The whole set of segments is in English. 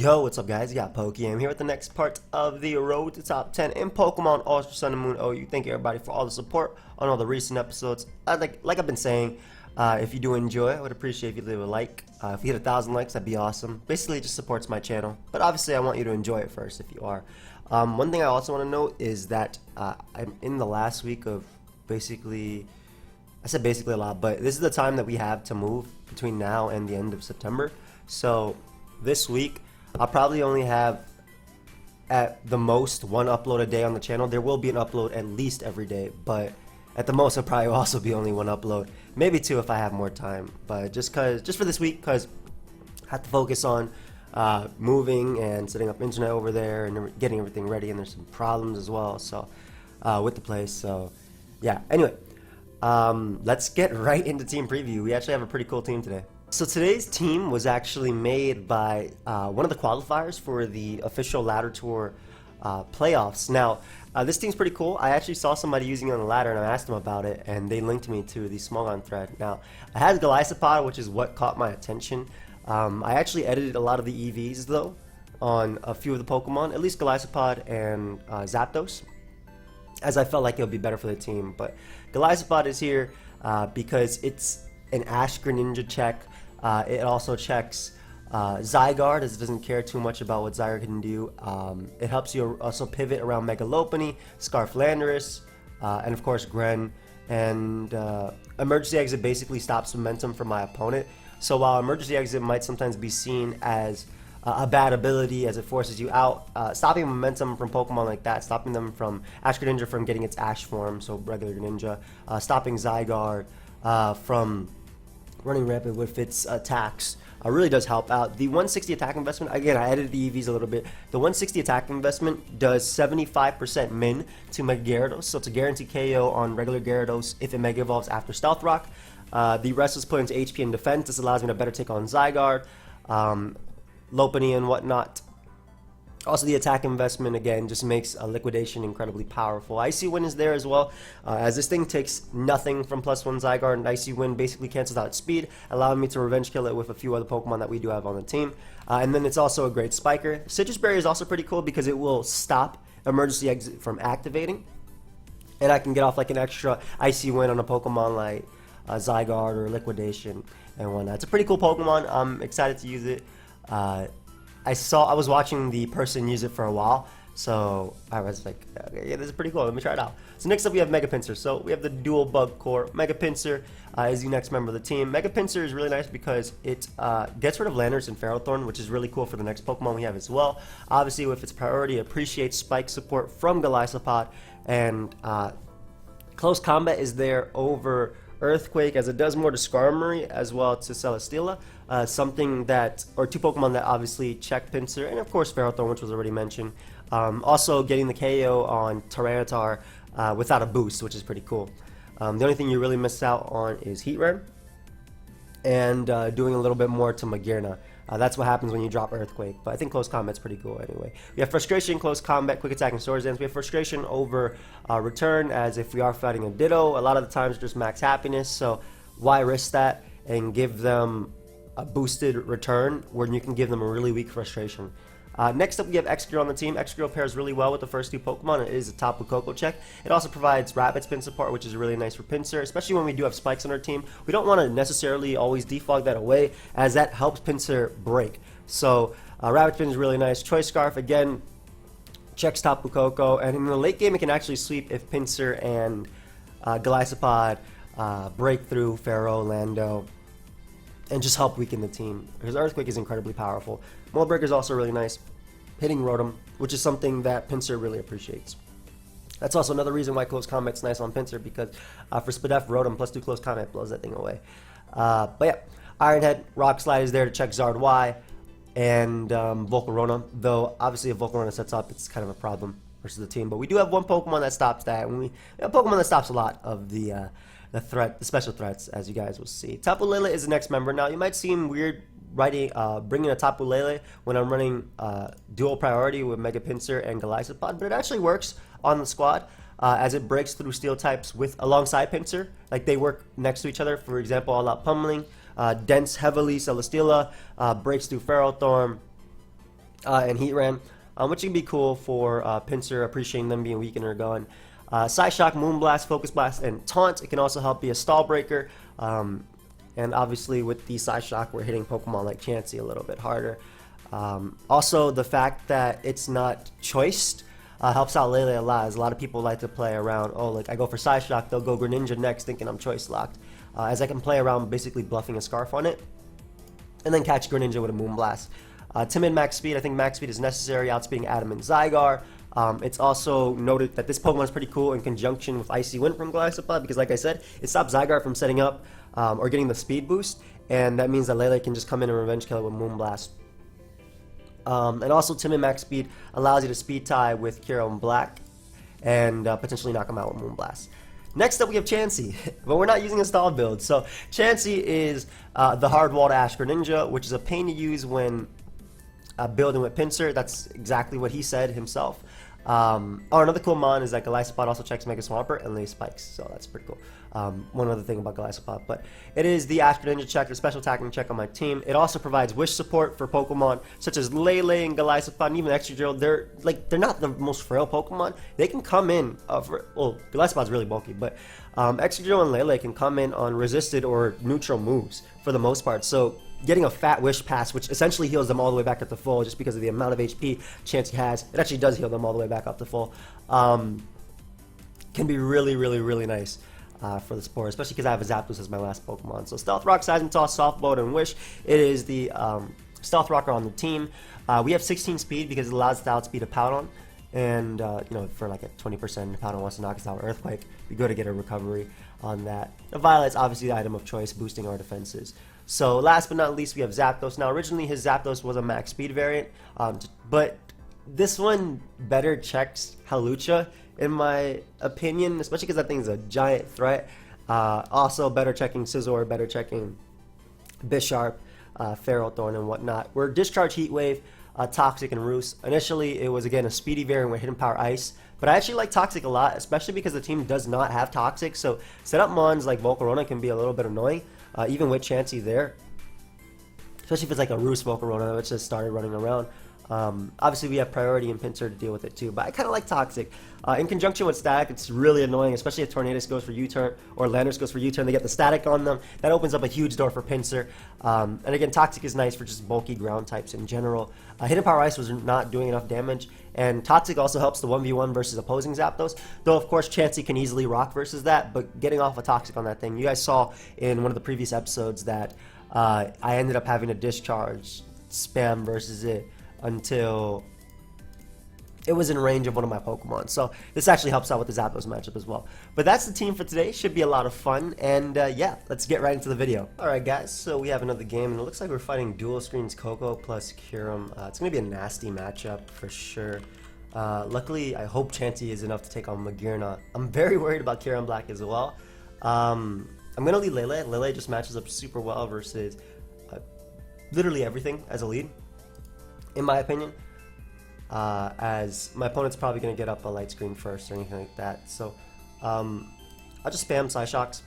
Yo, what's up guys? You got PokeaimMD here with the next part of the Road to Top 10 in Pokemon Ultra Sun and Moon OU. Thank you everybody for all the support on all the recent episodes. Like I've been saying, if you do enjoy, I would appreciate if you leave a like. If you hit 1,000 likes, that'd be awesome. Basically, it just supports my channel. But obviously, I want you to enjoy it first if you are. One thing I also want to note is that I'm in the last week of basically, I said basically a lot, but this is the time that we have to move between now and the end of September. So this week, I'll probably only have at the most one upload a day on the channel. There will be an upload at least every day, but at the most it'll probably also be only one upload, maybe two if I have more time. But just for this week, because I have to focus on moving and setting up internet over there and getting everything ready, and there's some problems as well, so with the place. So yeah, anyway, let's get right into team preview. We actually have a pretty cool team today. So today's team was actually made by one of the qualifiers for the official ladder tour playoffs. Now, this team's pretty cool. I actually saw somebody using it on the ladder and I asked them about it, and they linked me to the Smogon thread. Now, I had Golisopod, which is what caught my attention. I actually edited a lot of the EVs though on a few of the Pokemon, at least Golisopod and Zapdos, as I felt like it would be better for the team. But Golisopod is here because it's an Ash Greninja check. It also checks Zygarde, as it doesn't care too much about what Zygarde can do. It helps you also pivot around Mega Lopunny, Scarf Landorus, and of course Gren. And Emergency Exit basically stops momentum for my opponent. So while Emergency Exit might sometimes be seen as a bad ability, as it forces you out, stopping momentum from Pokemon like that, stopping them from Ash Greninja from getting its Ash form, so regular Greninja, stopping Zygarde from running rampant with its attacks, really does help out. The 160 attack investment, again, I edited the EVs a little bit. The 160 attack investment does 75% min to Mega Gyarados, so it's a guaranteed KO on regular Gyarados if it Mega Evolves after Stealth Rock. The rest is put into HP and defense. This allows me to better take on Zygarde, Lopunny and whatnot. Also, the attack investment, again, just makes a liquidation incredibly powerful. Icy Wind is there as well, as this thing takes nothing from +1 Zygarde, and Icy Wind basically cancels out its speed, allowing me to revenge kill it with a few other Pokemon that we do have on the team. And then it's also a great spiker. Citrus Berry is also pretty cool because it will stop Emergency Exit from activating, and I can get off like an extra Icy Wind on a Pokemon like Zygarde or Liquidation and whatnot. It's a pretty cool Pokemon. I'm excited to use it. I was watching the person use it for a while, so I was like, okay, yeah, this is pretty cool, let me try it out. So next up we have Mega Pinsir. So we have the dual bug core. Mega Pinsir is the next member of the team. Mega Pinsir is really nice because it gets rid of Landorus and Ferrothorn, which is really cool for the next Pokemon we have as well. Obviously with its priority, it appreciates spike support from Golisopod, and close combat is there over Earthquake, as it does more to Skarmory as well to Celesteela, something that, or two Pokemon that obviously check Pinsir, and of course Ferrothorn, which was already mentioned. Also getting the KO on Tyranitar without a boost, which is pretty cool. The only thing you really miss out on is Heatran, and doing a little bit more to Magearna. That's what happens when you drop Earthquake, but I think Close Combat's pretty cool anyway. We have Frustration, Close Combat, Quick Attack, and Swords Dance. We have Frustration over Return, as if we are fighting a Ditto, a lot of the times just max happiness, so why risk that and give them a boosted Return when you can give them a really weak Frustration. Next up we have Excadrill on the team. Excadrill pairs really well with the first two Pokemon. It is a Tapu Koko check. It also provides Rapid Spin support, which is really nice for Pinsir, especially when we do have spikes on our team. We don't want to necessarily always defog that away, as that helps Pinsir break. So Rapid Spin is really nice. Choice Scarf, again, checks Tapu Koko, and in the late game it can actually sweep if Pinsir and Golisopod break through Pharaoh, Lando, and just help weaken the team, because Earthquake is incredibly powerful. Mold Breaker is also really nice, hitting Rotom, which is something that Pinsir really appreciates. That's also another reason why Close Combat's nice on Pinsir, because for Spadef, Rotom +2 Close Combat blows that thing away. But yeah, Iron Head, Rock Slide is there to check Zard Y, and Volcarona, though obviously if Volcarona sets up, it's kind of a problem versus the team. But we do have one Pokemon that stops that, and we have a Pokemon that stops a lot of the special threats, as you guys will see. Tapu Lele is the next member. Now, you might seem weird bringing a Tapu Lele when I'm running dual priority with Mega Pinsir and Golisopod, but it actually works on the squad, as it breaks through steel types alongside Pinsir. Like, they work next to each other. For example, All Out Pummeling, Dense heavily Celesteela, breaks through Ferrothorn, and Heat Ram, which can be cool for Pinsir, appreciating them being weak in her gun. Psyshock, Moonblast, Focus Blast, and Taunt. It can also help be a stall breaker. And obviously with the Psyshock, we're hitting Pokemon like Chansey a little bit harder. Also, the fact that it's not choiced helps out Lele a lot, as a lot of people like to play around, oh, like I go for Psyshock, they'll go Greninja next thinking I'm choice locked. As I can play around basically bluffing a Scarf on it, and then catch Greninja with a Moonblast. Timid max speed, I think max speed is necessary, outspeeding Adam and Zygar. It's also noted that this Pokemon is pretty cool in conjunction with Icy Wind from Golisopod, because like I said, it stops Zygar from setting up or getting the speed boost, and that means that Lele can just come in and revenge kill it with Moonblast. And also Timid max speed allows you to speed tie with Kyurem Black and potentially knock him out with Moonblast. Next up we have Chansey, but we're not using a stall build. So Chansey is the hard-walled Ash Greninja, which is a pain to use when building with Pinsir. That's exactly what he said himself. Another cool mon is that Golisopod also checks Mega Swampert and lays spikes, so that's pretty cool. One other thing about Golisopod, but it is the Ash Greninja check, a special attacking check on my team. It also provides wish support for Pokemon such as Lele and Golisopod and even Excadrill. They're not the most frail Pokemon. They can come in well, Golisopod's really bulky, but Excadrill and Lele can come in on resisted or neutral moves for the most part. So getting a fat wish pass, which essentially heals them all the way back up to full just because of the amount of HP Chansey has. It actually does heal them all the way back up to full. Can be really, really, really nice for the sport, especially because I have a Zapdos as my last Pokemon. So Stealth Rock, Seismitoss, Soft Blow, and Wish. It is the Stealth Rocker on the team. We have 16 speed because it allows us to outspeed a Powdon. And, you know, for like a 20% if Powdon wants to knock us out Earthquake, we go to get a recovery on that. The Violet's obviously the item of choice, boosting our defenses. So last but not least, we have Zapdos. Now, originally his Zapdos was a max speed variant, but this one better checks Hawlucha, in my opinion, especially because that thing is a giant threat. Also, better checking Scizor, better checking Bisharp, Ferrothorn, and whatnot. We're Discharge, Heat Wave, Toxic, and Roost. Initially, it was again a speedy variant with Hidden Power Ice, but I actually like Toxic a lot, especially because the team does not have Toxic. So setup mons like Volcarona can be a little bit annoying, even with Chansey there. Especially if it's like a Roost Volcarona which just started running around. Obviously, we have Priority and Pinsir to deal with it too, but I kind of like Toxic. In conjunction with Static, it's really annoying, especially if Tornadus goes for U-turn or Landorus goes for U-turn. They get the Static on them. That opens up a huge door for Pinsir. And again, Toxic is nice for just bulky ground types in general. Hidden Power Ice was not doing enough damage, and Toxic also helps the 1v1 versus opposing Zapdos, though of course Chansey can easily rock versus that, but getting off a Toxic on that thing, you guys saw in one of the previous episodes that I ended up having to discharge spam versus it until it was in range of one of my Pokemon. So this actually helps out with the Zapdos matchup as well. But that's the team for today. Should be a lot of fun. And yeah, let's get right into the video. Alright guys, so we have another game, and it looks like we're fighting Dual Screens Coco plus Kyurem. It's going to be a nasty matchup for sure. Luckily, I hope Chansey is enough to take on Magearna. I'm very worried about Kyurem Black as well. I'm going to lead Lele. Lele just matches up super well versus literally everything as a lead, in my opinion. As my opponent's probably going to get up a light screen first or anything like that. So I'll just spam Psyshocks.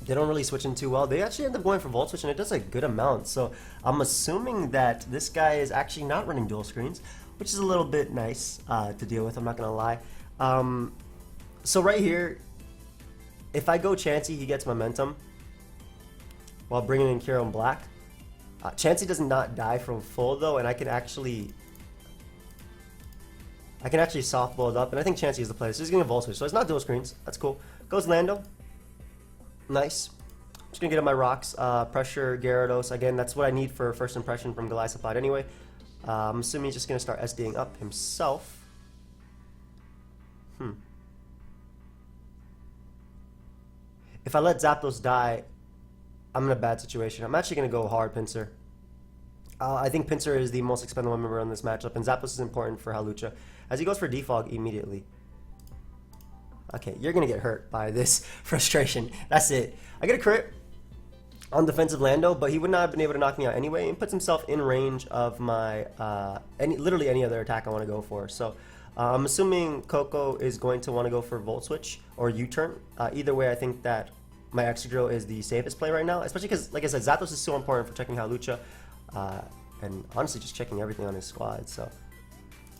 They don't really switch in too well. They actually end up going for Volt Switch, and it does a good amount. So I'm assuming that this guy is actually not running dual screens, which is a little bit nice to deal with, I'm not going to lie. So right here, if I go Chansey, he gets momentum while bringing in Kyurem Black. Chansey does not die from full though, and I can actually soft blow it up, and I think Chansey is the play. So he's getting a Volt Switch, so it's not dual screens. That's cool. Goes Lando. Nice. I'm just gonna get up my rocks. Pressure Gyarados. Again, that's what I need for first impression from Golisopod anyway. I'm assuming he's just gonna start SDing up himself. If I let Zapdos die, I'm in a bad situation. I'm actually going to go hard Pinsir. I think Pinsir is the most expendable member in this matchup, and Zapdos is important for Hawlucha, as he goes for Defog immediately. Okay, you're going to get hurt by this frustration. That's it. I get a crit on defensive Lando, but he would not have been able to knock me out anyway, and puts himself in range of my literally any other attack I want to go for. So I'm assuming Coco is going to want to go for Volt Switch or U-turn. Either way, I think that my Excadrill is the safest play right now, especially because, like I said, Zapdos is so important for checking Hawlucha. and honestly just checking everything on his squad. So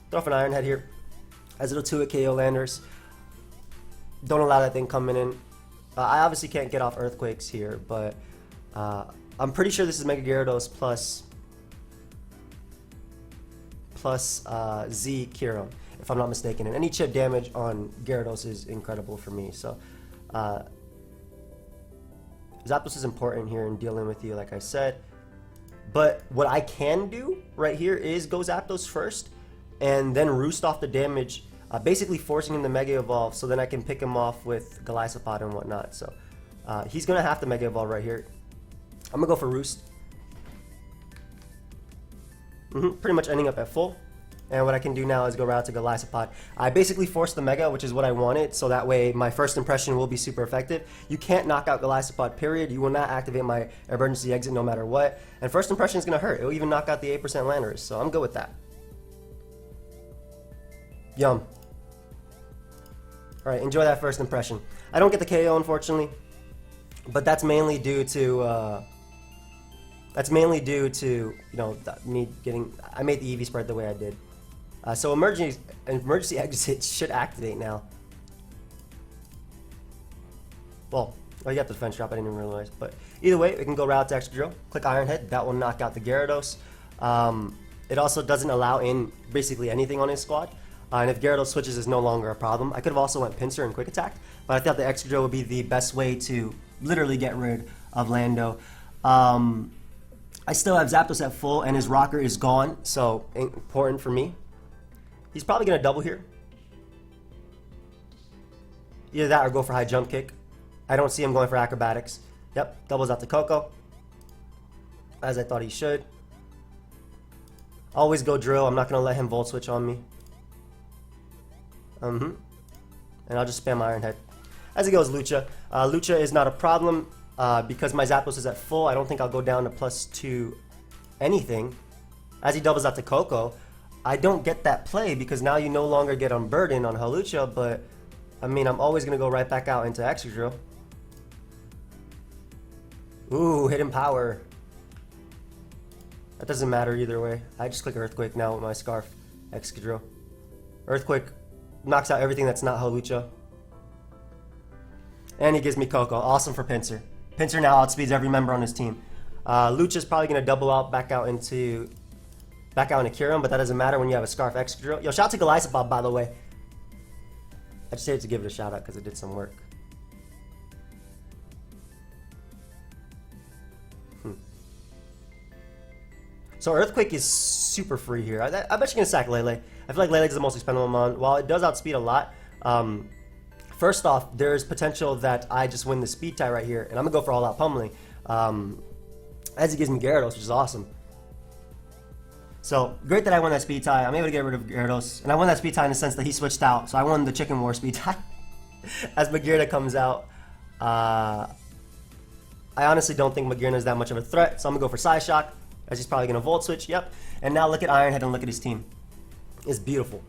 throw off an Iron Head here. As it'll 2-hit KO Landers. Don't allow that thing coming in. I obviously can't get off Earthquakes here, but I'm pretty sure this is Mega Gyarados plus Z Kyurem, if I'm not mistaken. And any chip damage on Gyarados is incredible for me. So Zapdos is important here in dealing with you, like I said. But what I can do right here is go Zapdos first and then roost off the damage, basically forcing him to Mega Evolve, so then I can pick him off with Golisopod and whatnot. So he's going to have to Mega Evolve right here. I'm going to go for Roost. Pretty much ending up at full. And what I can do now is go right to Golisopod. I basically forced the Mega, which is what I wanted, so that way my first impression will be super effective. You can't knock out Golisopod, period. You will not activate my emergency exit no matter what. And first impression is going to hurt. It will even knock out the 8% Landers, so I'm good with that. Yum. Alright, enjoy that first impression. I don't get the KO, unfortunately, but that's mainly due to you know, me getting. I made the EV spread the way I did. So emergency exit should activate now. Well, you got the defense drop. I didn't even realize, but either way, we can go right to Extra Drill. Click Iron Head. That will knock out the Gyarados. It also doesn't allow in basically anything on his squad. And if Gyarados switches, is no longer a problem. I could have also went Pinsir and Quick Attack, but I thought the Extra Drill would be the best way to literally get rid of Lando. I still have Zapdos at full, and his Rocker is gone, so important for me. He's probably going to double here. Either that or go for High Jump Kick. I don't see him going for Acrobatics. Yep, doubles out to Coco, as I thought he should. Always go Drill. I'm not going to let him Volt Switch on me. And I'll just spam Iron Head. As it goes Lucha. Lucha is not a problem because my Zapdos is at full. I don't think I'll go down to +2 anything. As he doubles out to Coco, I don't get that play because now you no longer get Unburden on Hawlucha, but I mean, I'm always going to go right back out into Extra Drill. Ooh, Hidden Power. That doesn't matter either way. I just click Earthquake now with my Scarf. Extra Drill. Earthquake knocks out everything that's not Hawlucha. And he gives me Coco. Awesome for Pinsir. Pinsir now outspeeds every member on his team. Lucha's probably going to double out back out into Kyurem, but that doesn't matter when you have a Scarf Extra Drill. Yo, shout out to Golisopod, by the way. I just had to give it a shout out because it did some work. So Earthquake is super free here. I bet you're going to sack Lele. I feel like Lele is the most expendable mon. While it does outspeed a lot, first off, there's potential that I just win the speed tie right here, and I'm going to go for all-out pummeling. As he gives me Gyarados, which is awesome. So, great that I won that speed tie. I'm able to get rid of Gyarados. And I won that speed tie in the sense that he switched out. So I won the Chicken War speed tie. As Magearna comes out, I honestly don't think Magearna is that much of a threat. So I'm going to go for Psyshock, as he's probably going to Volt Switch. Yep. And now look at Iron Head and look at his team. It's beautiful.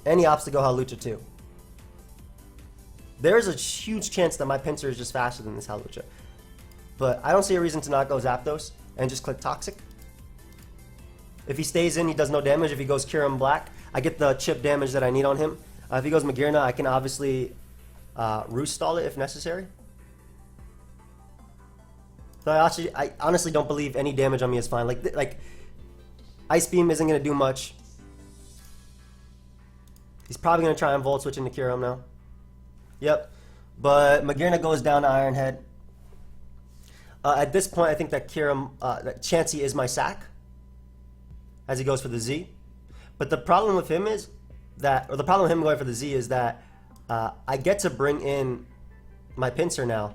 And he opts to go Hawlucha too. There's a huge chance that my Pinsir is just faster than this Hawlucha. But I don't see a reason to not go Zapdos and just click Toxic. If he stays in, he does no damage. If he goes Kyurem Black, I get the chip damage that I need on him. If he goes Magearna, I can obviously Roost Stall it if necessary. So I honestly don't believe any damage on me is fine. Like Ice Beam isn't going to do much. He's probably going to try and Volt Switch into Kyurem now. Yep. But Magearna goes down to Iron Head. At this point, I think that that Chansey is my sack. As he goes for the Z. But the problem with him is that, or the problem with him going for the Z is that I get to bring in my Pinsir now.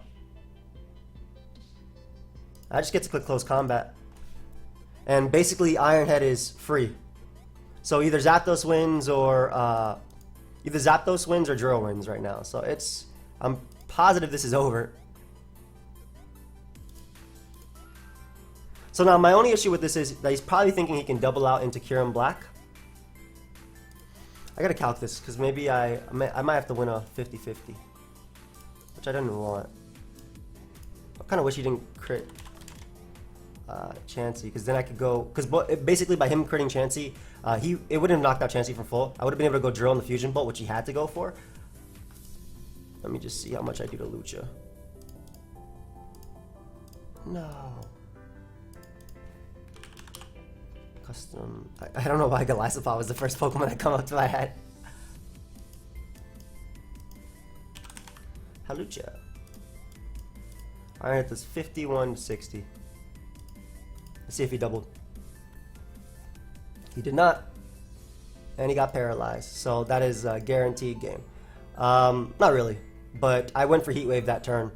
I just get to click Close Combat. And basically Iron Head is free. So either Zapdos wins or Drill wins right now. So I'm positive this is over. So now my only issue with this is that he's probably thinking he can double out into Kyurem Black. I gotta calc this because maybe I might have to win a 50-50, which I don't want. I kind of wish he didn't crit Chansey, because then I could go, because basically by him critting Chansey, it wouldn't have knocked out Chansey for full. I would have been able to go drill in the Fusion Bolt, which he had to go for. Let me just see how much I do to Lucha. No. Custom. I don't know why Golisopod was the first Pokemon that come up to my head. Halucha. Alright, that's 51 to 60. Let's see if he doubled. He did not. And he got paralyzed. So that is a guaranteed game. Not really. But I went for Heat Wave that turn.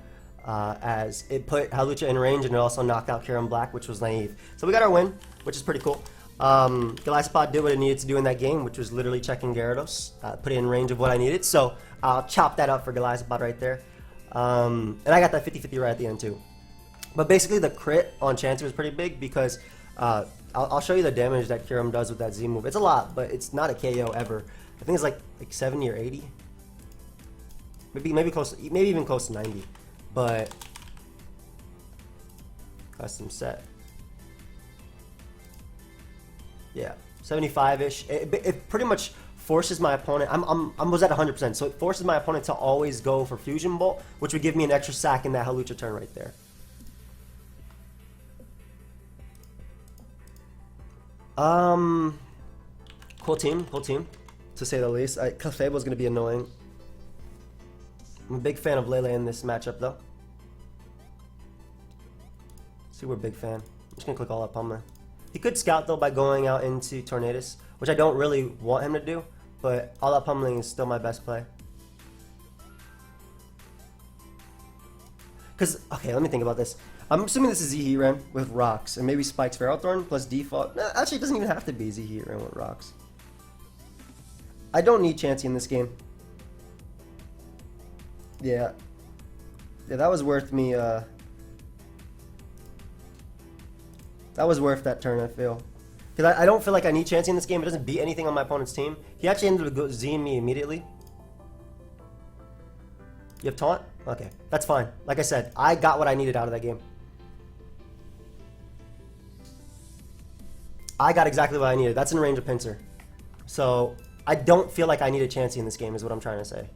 As it put Halucha in range and it also knocked out Kyurem Black, which was naive. So we got our win, which is pretty cool. Golisopod did what it needed to do in that game, which was literally checking Gyarados, put it in range of what I needed. So I'll chop that up for Golisopod right there. And I got that 50-50 right at the end too. But basically the crit on Chansey was pretty big because I'll show you the damage that Kyurem does with that Z move. It's a lot, but it's not a KO ever. I think it's like 70 or 80. Maybe close, maybe even close to 90. But custom set. Yeah, 75-ish. It pretty much forces my opponent. I was at 100%, so it forces my opponent to always go for Fusion Bolt, which would give me an extra sack in that Halucha turn right there. Cool team, to say the least. Clefable is going to be annoying. I'm a big fan of Lele in this matchup, though. See, we're a big fan. I'm just going to click all up on there. He could scout, though, by going out into Tornadus, which I don't really want him to do, but all out pummeling is still my best play. Because, okay, let me think about this. I'm assuming this is Z-Heatran with Rocks, and maybe Spike's Ferrothorn plus default. No, actually, it doesn't even have to be Z-Heatran with Rocks. I don't need Chansey in this game. Yeah. Yeah, that was worth me, that was worth that turn, I feel. Because I don't feel like I need Chansey in this game. It doesn't beat anything on my opponent's team. He actually ended up Zing me immediately. You have Taunt? Okay, that's fine. Like I said, I got what I needed out of that game. I got exactly what I needed. That's in range of Pinsir. So, I don't feel like I need a Chansey in this game is what I'm trying to say.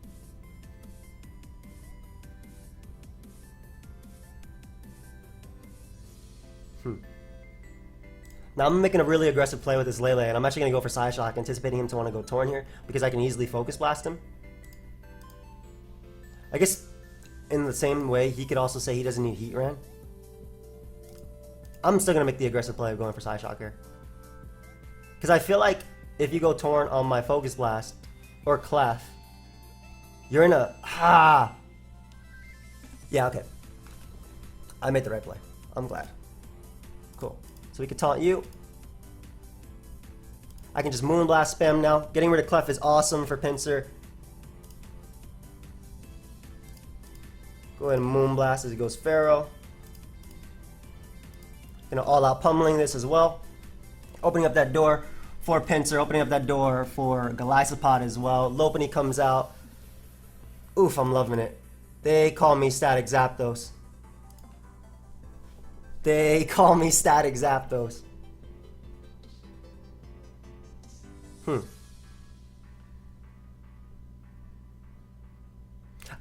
Now I'm making a really aggressive play with this Lele, and I'm actually going to go for Psyshock, anticipating him to want to go Torn here, because I can easily Focus Blast him. I guess in the same way, he could also say he doesn't need Heatran. I'm still going to make the aggressive play of going for Psyshock here. Because I feel like if you go Torn on my Focus Blast, or Clef, you're in a... Yeah, okay. I made the right play. I'm glad. Cool. So we can taunt you. I can just Moonblast spam now. Getting rid of Clef is awesome for Pinsir. Go ahead and Moonblast as he goes Pharaoh. Gonna all out pummeling this as well. Opening up that door for Pinsir. Opening up that door for Golisopod as well. Lopunny comes out. Oof, I'm loving it. They call me Static Zapdos. They call me Static Zapdos.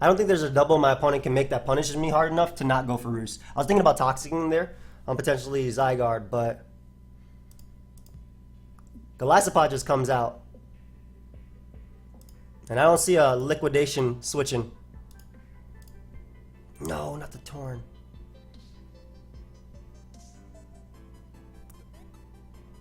I don't think there's a double my opponent can make that punishes me hard enough to not go for Roost. I was thinking about Toxicking there on potentially Zygarde, but Golisopod just comes out. And I don't see a Liquidation switching. No, not the Torn.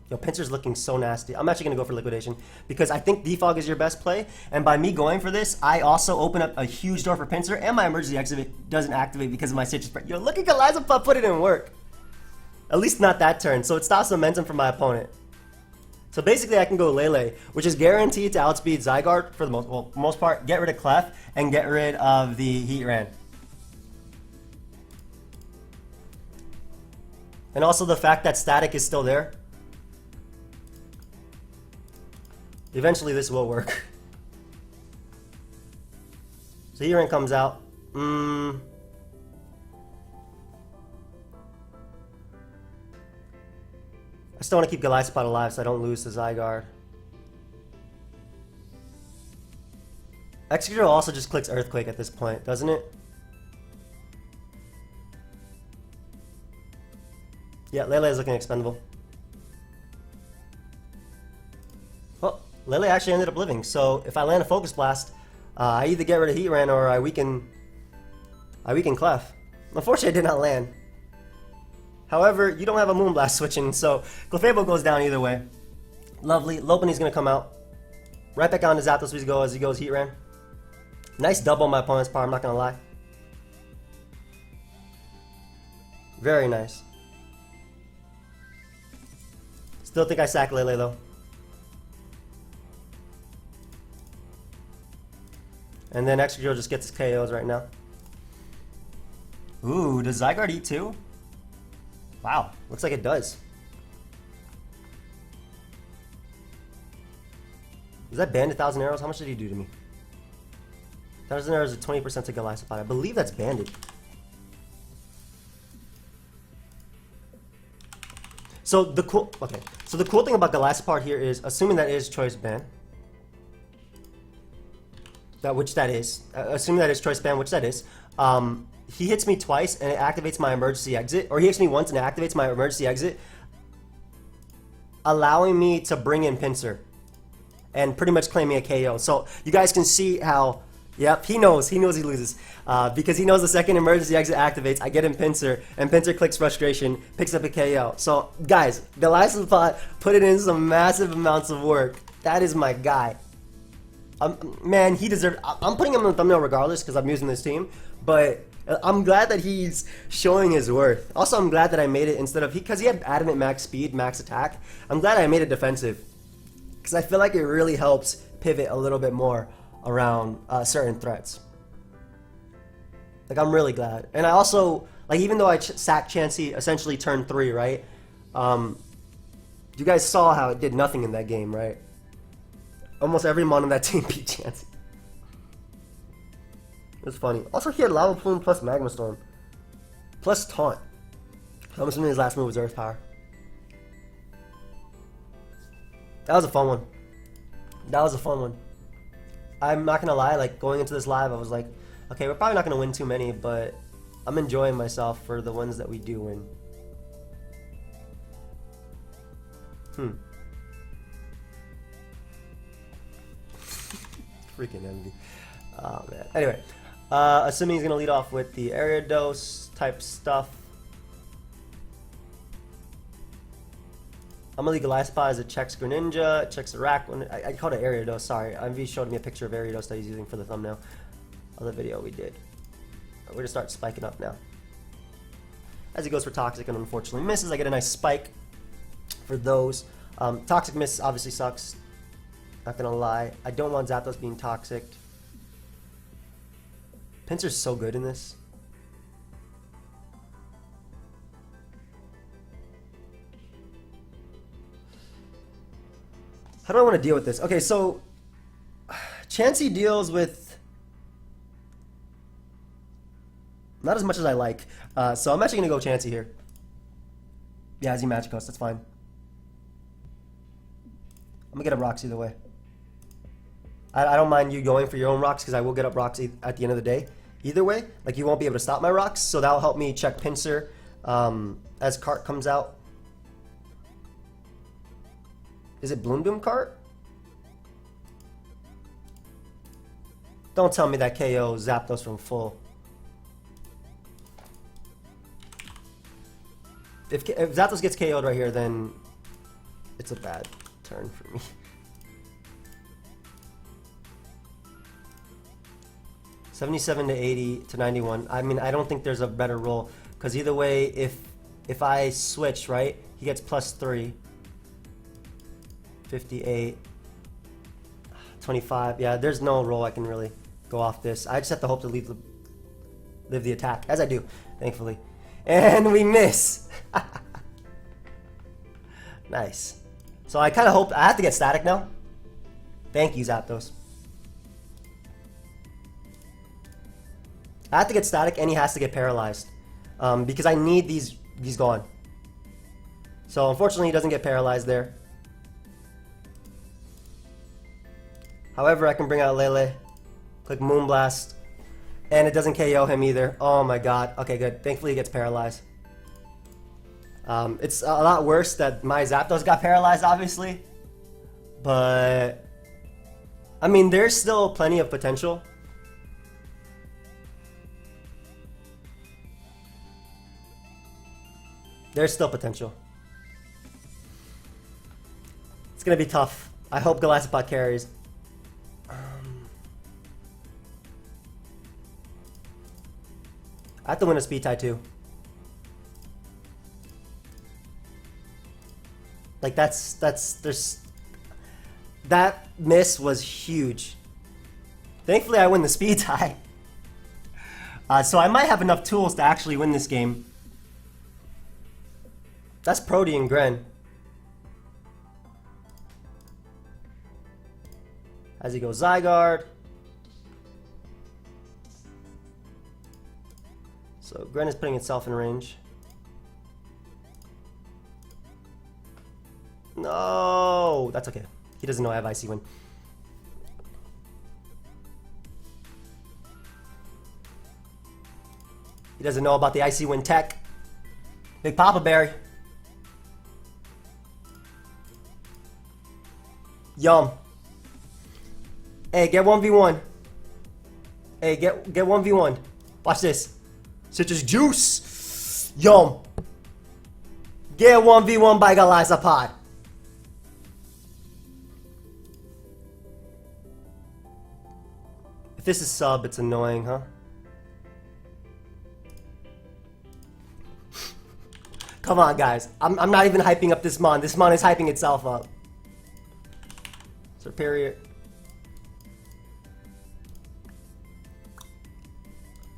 Yo, Pinsir's looking so nasty. I'm actually going to go for Liquidation because I think Defog is your best play. And by me going for this, I also open up a huge door for Pinsir, and my emergency exit doesn't activate because of my Citrus Spread. Yo, look at Golisopod put it in work. At least not that turn, so it stops momentum from my opponent. So basically I can go Lele, which is guaranteed to outspeed Zygarde for the most part, get rid of Clef, and get rid of the Heatran. And also the fact that Static is still there. Eventually this will work. So Heatran comes out. I still want to keep Golisopod alive so I don't lose to Zygarde. Excadrill also just clicks Earthquake at this point, doesn't it? Yeah, Lele is looking expendable. Well, Lele actually ended up living, so if I land a Focus Blast, I either get rid of Heatran or I weaken Clef. Unfortunately, I did not land. However, you don't have a Moonblast switching, so Clefable goes down either way. Lovely. Lopunny's gonna come out. Right back on to Zapdos as he goes Heatran. Nice double on my opponent's power, I'm not gonna lie. Very nice. Still think I sack Lele though. And then Excadrill just gets his KOs right now. Ooh, does Zygarde eat too? Wow, looks like it does. Is that banned 1,000 arrows? How much did he do to me? 1,000 arrows is 20% to Golisopod. I believe that's banded. So the cool thing about Golisopod here is, assuming that is choice ban, assuming that is choice ban, which that is, he hits me twice and it activates my emergency exit, or he hits me once and it activates my emergency exit, allowing me to bring in Pinsir and pretty much claim me a KO. So you guys can see how, yep, he knows he loses, because he knows the second emergency exit activates, I get him Pinsir, and Pinsir clicks Frustration, picks up a KO. So guys, Golisopod put it in some massive amounts of work. That is my guy. Man, he deserved. I'm putting him in the thumbnail regardless because I'm using this team, but I'm glad that he's showing his worth. Also, I'm glad that I made it instead of, because he had adamant max speed, max attack. I'm glad I made it defensive because I feel like it really helps pivot a little bit more around certain threats. Like, I'm really glad. And I also, like, even though I sacked Chansey essentially turn 3, right? You guys saw how it did nothing in that game, right? Almost every mon on that team beat Chansey. It was funny. Also, he had Lava Plume plus Magma Storm. Plus Taunt. I'm assuming his last move was Earth Power. That was a fun one. That was a fun one. I'm not gonna lie, like, going into this live, I was like, okay, we're probably not gonna win too many, but I'm enjoying myself for the ones that we do win. Freaking envy. Oh man. Anyway, assuming he's gonna lead off with the Ariados type stuff. I'm gonna lead Golisopod as it checks Greninja, checks Araquanid. I called it Ariados, sorry. MV showed me a picture of Ariados that he's using for the thumbnail of the video we did. We're gonna start spiking up now. As he goes for Toxic and unfortunately misses, I get a nice spike for those. Toxic miss obviously sucks. Not gonna lie. I don't want Zapdos being toxic. Pinsir's so good in this. How do I want to deal with this? Okay, so Chansey deals with not as much as I like. So I'm actually gonna go Chansey here. Yeah, as he Magicos, that's fine. I'm gonna get up rocks either way. I don't mind you going for your own rocks because I will get up rocks at the end of the day. Either way, like, you won't be able to stop my rocks, so that'll help me check Pinsir as Cart comes out. Is it Bloom Doom Cart? Don't tell me that KO Zapdos from full. If Zapdos gets KO'd right here, then it's a bad turn for me. 77 to 80 to 91. I mean, I don't think there's a better roll, because either way, if I switch, right, he gets +3. 58. 25. Yeah, there's no roll I can really go off this. I just have to hope to live the attack, as I do, thankfully. And we miss. Nice. So I kind of hope I have to get static now. Thank you, Zapdos. I have to get static, and he has to get paralyzed, because I need these gone. So unfortunately, he doesn't get paralyzed there. However, I can bring out Lele, click Moonblast, and it doesn't KO him either. Oh my god. Okay, good. Thankfully, he gets paralyzed. It's a lot worse that my Zapdos got paralyzed, obviously. But I mean, there's still plenty of potential. There's still potential. It's gonna be tough. I hope Golisopod carries. I have to win a speed tie too. Like there's that miss was huge. Thankfully, I win the speed tie. So I might have enough tools to actually win this game. That's Prody and Gren. As he goes Zygarde. So Gren is putting itself in range. No, that's okay. He doesn't know I have Icy Wind. He doesn't know about the Icy Wind tech. Big Papa Berry. Yum. Hey, get 1v1. Hey, get 1v1. Watch this. Citrus juice. Yum. Get 1v1 by Golisopod. If this is sub, it's annoying, huh? Come on, guys. I'm not even hyping up this mon. This mon is hyping itself up. Superior.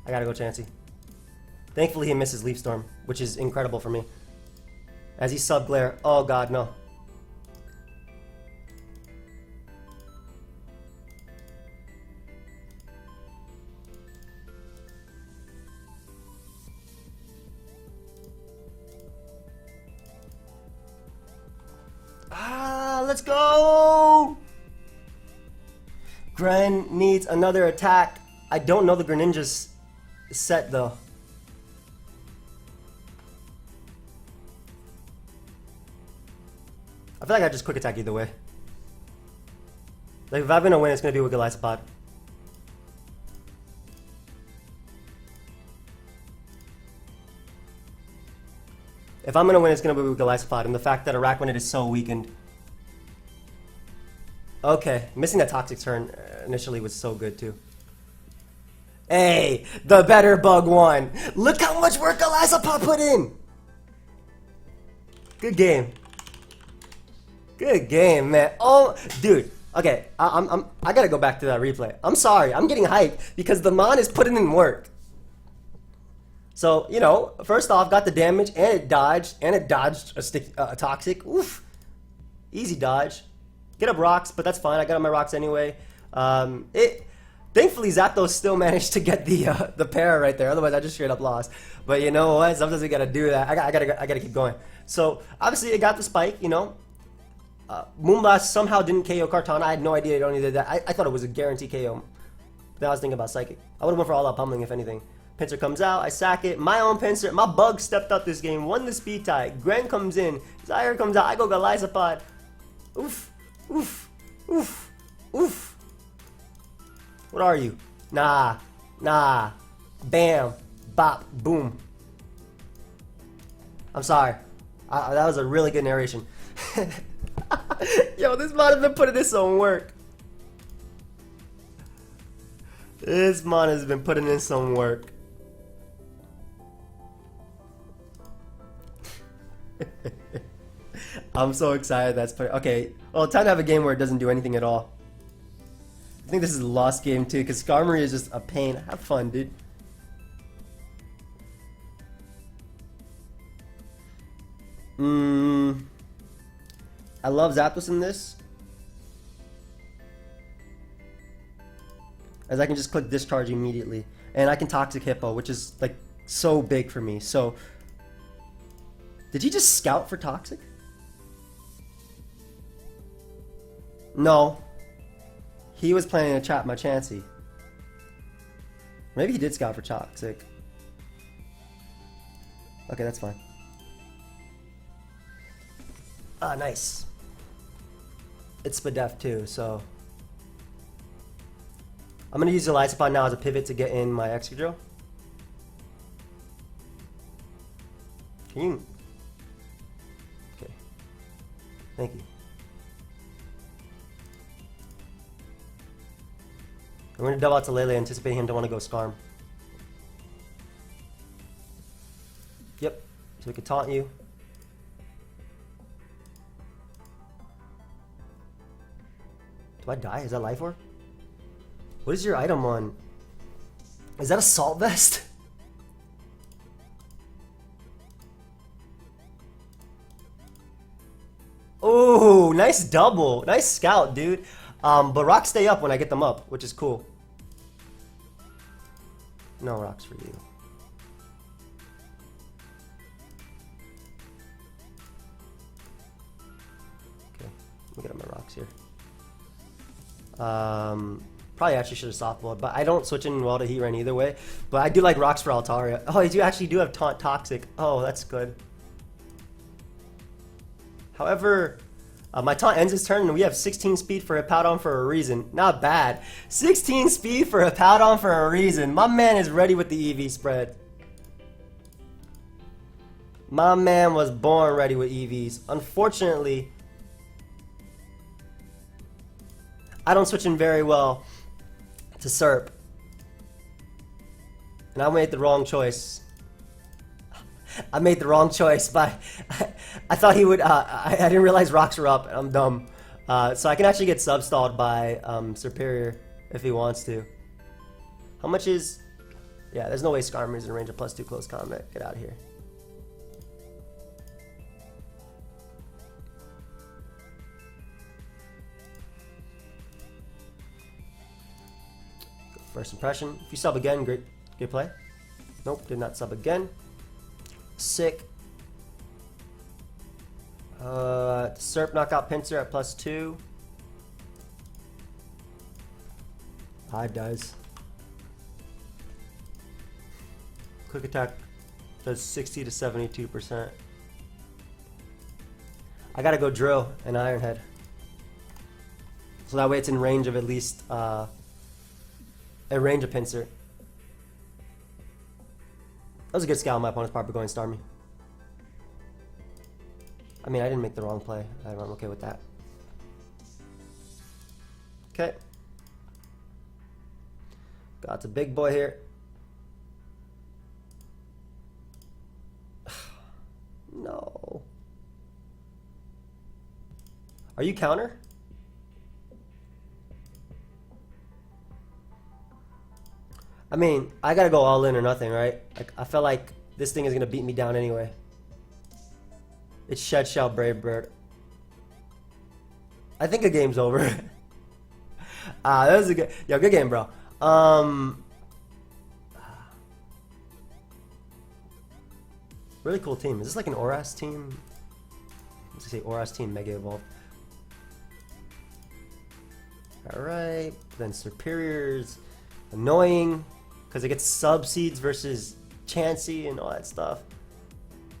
I gotta go Chansey. Thankfully, he misses Leaf Storm, which is incredible for me. As he sub Glare. Oh god, no. Let's go! Gren needs another attack. I don't know the Greninja's set though. I feel like I just quick attack either way. Like if I'm gonna win, it's gonna be with Golisopod. If I'm gonna win, it's gonna be with Golisopod, and the fact that Araquanid is so weakened. Okay, missing that Toxic turn initially was so good too. Hey, the better bug won. Look how much work Golisopod put in. Good game. Good game, man. Oh, dude. Okay, I gotta go back to that replay. I'm sorry, I'm getting hyped because the mon is putting in work. So, you know, first off, got the damage and it dodged a Toxic. Oof. Easy dodge. Get up rocks, but that's fine. I got on my rocks anyway. Thankfully, Zapdos still managed to get the pair right there. Otherwise, I just straight up lost. But you know what? Sometimes we gotta do that. I gotta keep going. So obviously, it got the spike. You know, Moonblast somehow didn't KO Kartana. I had no idea it only did that. I thought it was a guarantee KO. Then I was thinking about Psychic. I would have went for all out pummeling if anything. Pinsir comes out. I sack it. My own Pinsir. My bug stepped up this game. Won the speed tie. Gren comes in. Zyre comes out. I go Golisopod. Oof. Oof, oof, oof. What are you? Nah, bam, bop, boom. I'm sorry. That was a really good narration. Yo, this mod has been putting in some work. This mod has been putting in some work. I'm so excited that's put. Okay, well, time to have a game where it doesn't do anything at all. I think this is a lost game too, because Skarmory is just a pain. Have fun, dude. I love Zapdos in this, as I can just click Discharge immediately, and I can Toxic Hippo, which is like so big for me. So Did he just scout for Toxic? No. He was planning to trap my Chansey. Maybe he did scout for Toxic. Okay, that's fine. Ah, nice. It's Spadef too, so... I'm going to use the Golisopod now as a pivot to get in my Excadrill. Can you... Okay. Thank you. I'm going to double out to Lele, anticipating him to want to go Skarm. Yep. So we can taunt you. Do I die? Is that Life Orb? What is your item on? Is that Assault Vest? Oh, nice double. Nice scout, dude. But rocks stay up when I get them up, which is cool. No rocks for you. Okay, let me get on my rocks here. Probably actually should have softballed, but I don't switch in well to Heatran either way. But I do like rocks for Altaria. Oh, you actually do have Taunt Toxic. Oh, that's good. However, my taunt ends his turn, and we have 16 speed for Hippowdon for a reason. Not bad. 16 speed for Hippowdon for a reason. My man is ready with the EV spread. My man was born ready with EVs. Unfortunately, I don't switch in very well to Serp. And I made the wrong choice. I made the wrong choice, but I thought he would. I didn't realize rocks were up. I'm dumb. So I can actually get substalled by Superior if he wants to. How much is... Yeah, there's no way Skarmory is in range of +2 close combat. Get out of here. First impression. If you sub again, great play. Nope, did not sub again. Sick. Serp knockout Pinsir at +2. Hive dies. Quick attack does 60 to 72%. I gotta go drill an Iron Head. So that way it's in range of at least a range of Pinsir. That was a good scout on my opponent's part for going Starmie. I mean, I didn't make the wrong play. I'm okay with that. Okay. Got the big boy here. No. Are you counter? I mean, I gotta go all in or nothing, right? Like, I feel like this thing is gonna beat me down anyway. It's Shed Shell Brave Bird. I think the game's over. That was a good, good game, bro. Really cool team. Is this like an Oras team? Let's say Oras team Mega Evolved. Alright, then Superior's annoying because it gets sub seeds versus Chansey and all that stuff.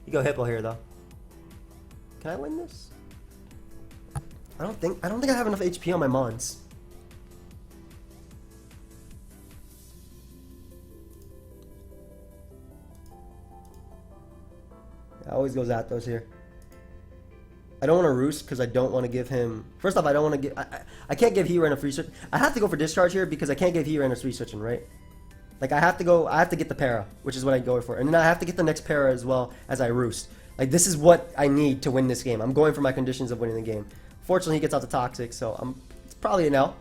You go Hippo here though. Can I win this? I don't think I have enough HP on my Mons. I always go Zapdos here. I don't want to Roost because I don't want to give him... First off, I don't want to give... I can't give Heatran a free switch. I have to go for Discharge here because I can't give Heatran a free switching, right? Like, I have to get the Para, which is what I go for. And then I have to get the next Para as well as I Roost. Like, this is what I need to win this game. I'm going for my conditions of winning the game. Fortunately, he gets out the Toxic, so it's probably an L.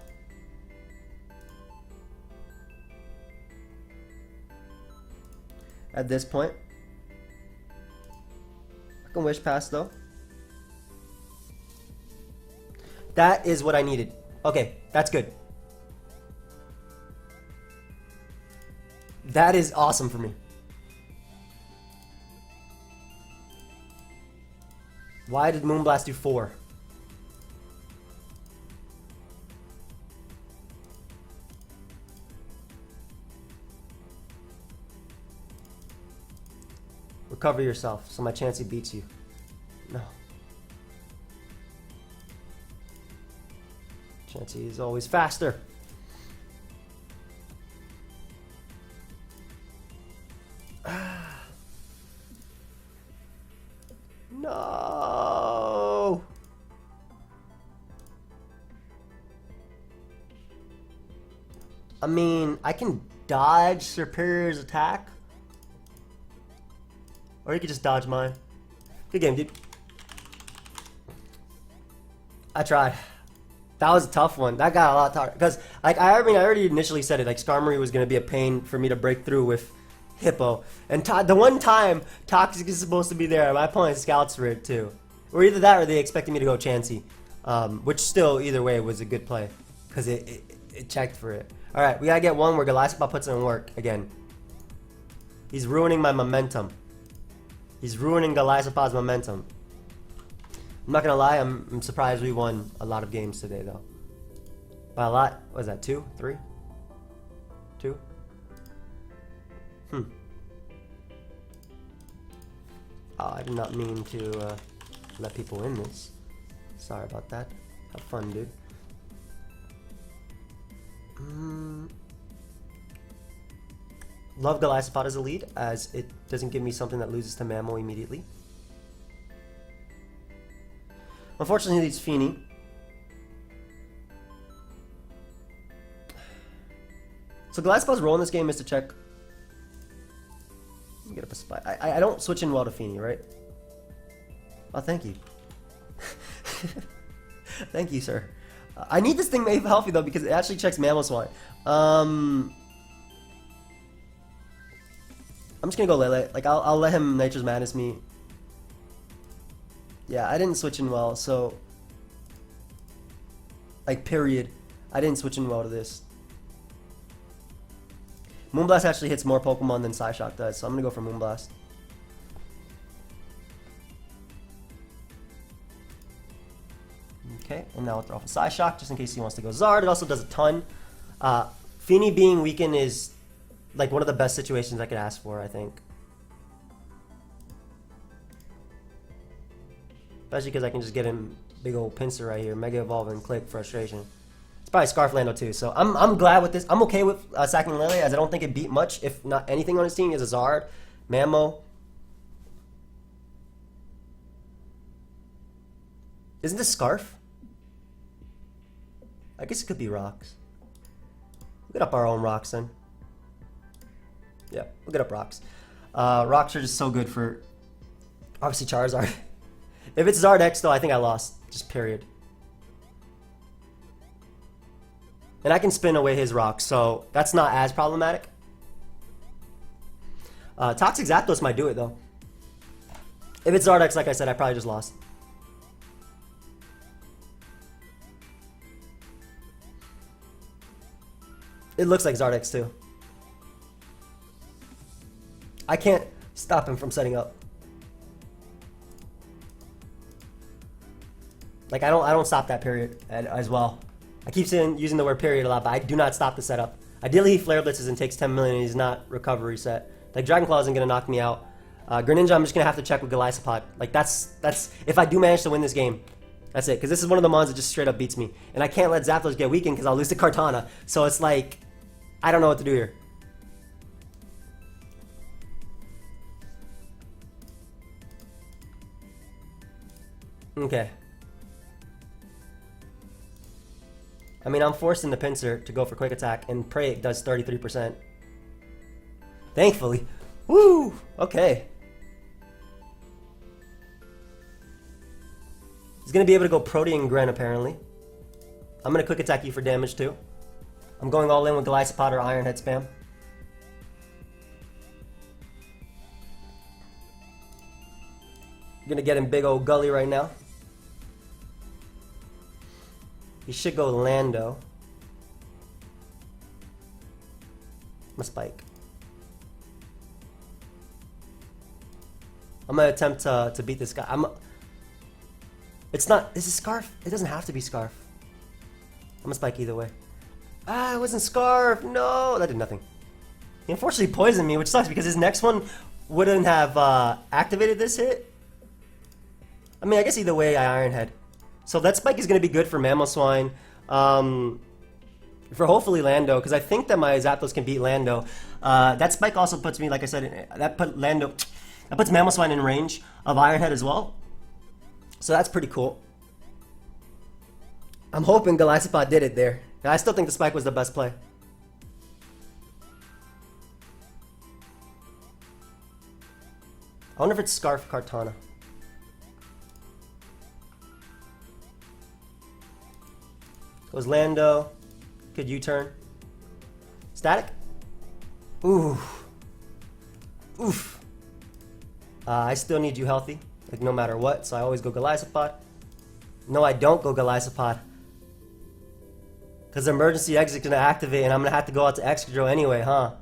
At this point. I can Wish Pass, though. That is what I needed. Okay, that's good. That is awesome for me. Why did Moonblast do 4? Recover yourself, so my Chansey beats you. No. Chansey is always faster. No. I mean, I can dodge Superior's attack. Or you could just dodge mine. Good game, dude. I tried. That was a tough one. That got a lot tougher. Because, like, I mean, I already initially said it. Like, Skarmory was going to be a pain for me to break through with Hippo. And the one time Toxic is supposed to be there, my opponent scouts for it, too. Or either that or they expected me to go Chansey. Which still, either way, was a good play. Because it checked for it. Alright, we got to get one where Golisopod puts it in work again. He's ruining my momentum. He's ruining Golisopod's momentum. I'm not gonna lie, I'm surprised we won a lot of games today, though. By a lot, what was that, 2? 3? 2? Oh, I did not mean to let people win this. Sorry about that. Have fun, dude. Love Golisopod as a lead, as it doesn't give me something that loses to Mammo immediately. Unfortunately, he leads Feeny. So Golisopod's role in this game is to check. Let me get up a spot. I don't switch in well to Feeny, right? Oh, thank you. Thank you, sir. I need this thing made healthy though because it actually checks Mamoswine. I'm just gonna go Lele. Like I'll let him Nature's Madness me. Yeah, I didn't switch in well, so like period. I didn't switch in well to this. Moonblast actually hits more Pokemon than Psyshock does, so I'm gonna go for Moonblast. Okay, and now I'll throw off a Psyshock just in case he wants to go Zard. It also does a ton. Feeny being weakened is like one of the best situations I could ask for, I think. Especially because I can just get him big old Pinsir right here, Mega Evolve and click Frustration. It's probably Scarflando too, so I'm glad with this. I'm okay with sacking Lele, as I don't think it beat much, if not anything on his team. Is a Zard, Mammo. Isn't this Scarf? I guess it could be Rocks. We'll get up our own Rocks then. Yeah, we'll get up Rocks. Rocks are just so good for, obviously, Charizard. If it's Zard X, though, I think I lost. Just period. And I can spin away his Rocks, so that's not as problematic. Toxic Zapdos might do it, though. If it's Zard X, like I said, I probably just lost. It looks like Zard X, too. I can't stop him from setting up. Like I don't stop that period as well. I keep using the word period a lot, but I do not stop the setup. Ideally, he Flare Blitzes and takes 10 million and he's not recovery set. Like Dragon Claw isn't gonna knock me out. Greninja, I'm just gonna have to check with Golisopod. Like that's if I do manage to win this game, that's it. Because this is one of the mons that just straight up beats me, and I can't let Zapdos get weakened because I'll lose to Kartana. So it's like I don't know what to do here. Okay. I mean, I'm forcing the Pinsir to go for Quick Attack, and pray it does 33%. Thankfully. Woo! Okay. He's going to be able to go Protean Gren, apparently. I'm going to Quick Attack you for damage, too. I'm going all in with Golisopod or Iron Head spam. I'm going to get him big old Gully right now. He should go Lando. I'm a Spike. I'm gonna attempt to beat this guy. It's not. Is it Scarf? It doesn't have to be Scarf. I'm gonna spike either way. Ah, it wasn't Scarf. No, that did nothing. He unfortunately poisoned me, which sucks because his next one wouldn't have activated this hit. I mean, I guess either way, I Iron Head. So that spike is gonna be good for Mamoswine. For hopefully Lando, because I think that my Zapdos can beat Lando. That spike also puts me, like I said, that puts Mamoswine in range of Iron Head as well. So that's pretty cool. I'm hoping Golisopod did it there. I still think the spike was the best play. I wonder if it's Scarf Kartana. Goes Lando. Good U-turn. Static? Ooh. Oof. I still need you healthy, like no matter what, so I always go Golisopod. No, I don't go Golisopod. Because the emergency exit is going to activate and I'm going to have to go out to Excadrill anyway, huh?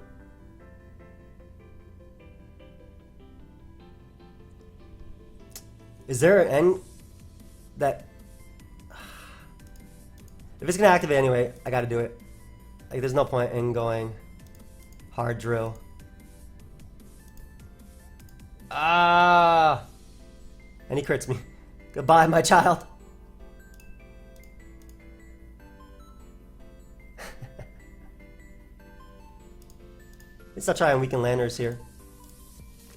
Is there an end that... If it's going to activate anyway, I got to do it. Like, there's no point in going hard drill. Ah! And he crits me. Goodbye, my child. Let's not try and weaken Landers here.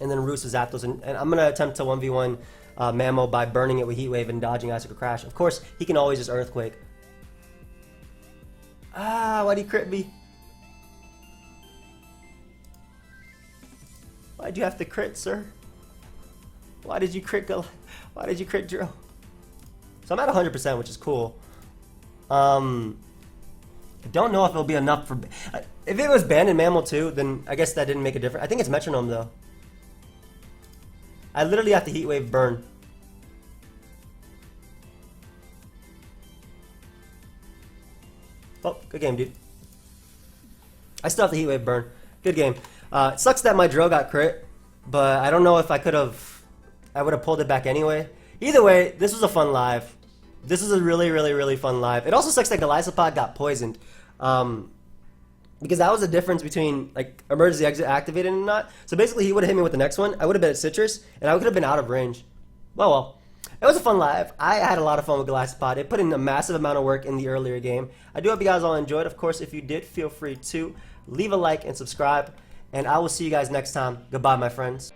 And then Roost with Zapdos. And I'm going to attempt to 1v1 Mamo by burning it with Heat Wave and dodging Icicle Crash. Of course, he can always just Earthquake. Ah, why'd he crit me? Why'd you have to crit, sir? Why did you crit Why did you crit Drill? So I'm at 100%, which is cool. I don't know if it'll be enough for... If it was banned in Mammal 2, then I guess that didn't make a difference. I think it's Metronome, though. I literally have to Heat Wave burn. Oh, good game, dude. I still have the Heat Wave burn. Good game. It sucks that my drill got crit, but I don't know if I could have... I would have pulled it back anyway. Either way, this was a fun live. This is a really, really, really fun live. It also sucks that Golisopod got poisoned. Because that was the difference between like emergency exit activated and not. So basically he would have hit me with the next one. I would have been at Citrus, and I could have been out of range. Well. It was a fun live. I had a lot of fun with Golisopod. It put in a massive amount of work in the earlier game. I do hope you guys all enjoyed. Of course, if you did, feel free to leave a like and subscribe. And I will see you guys next time. Goodbye, my friends.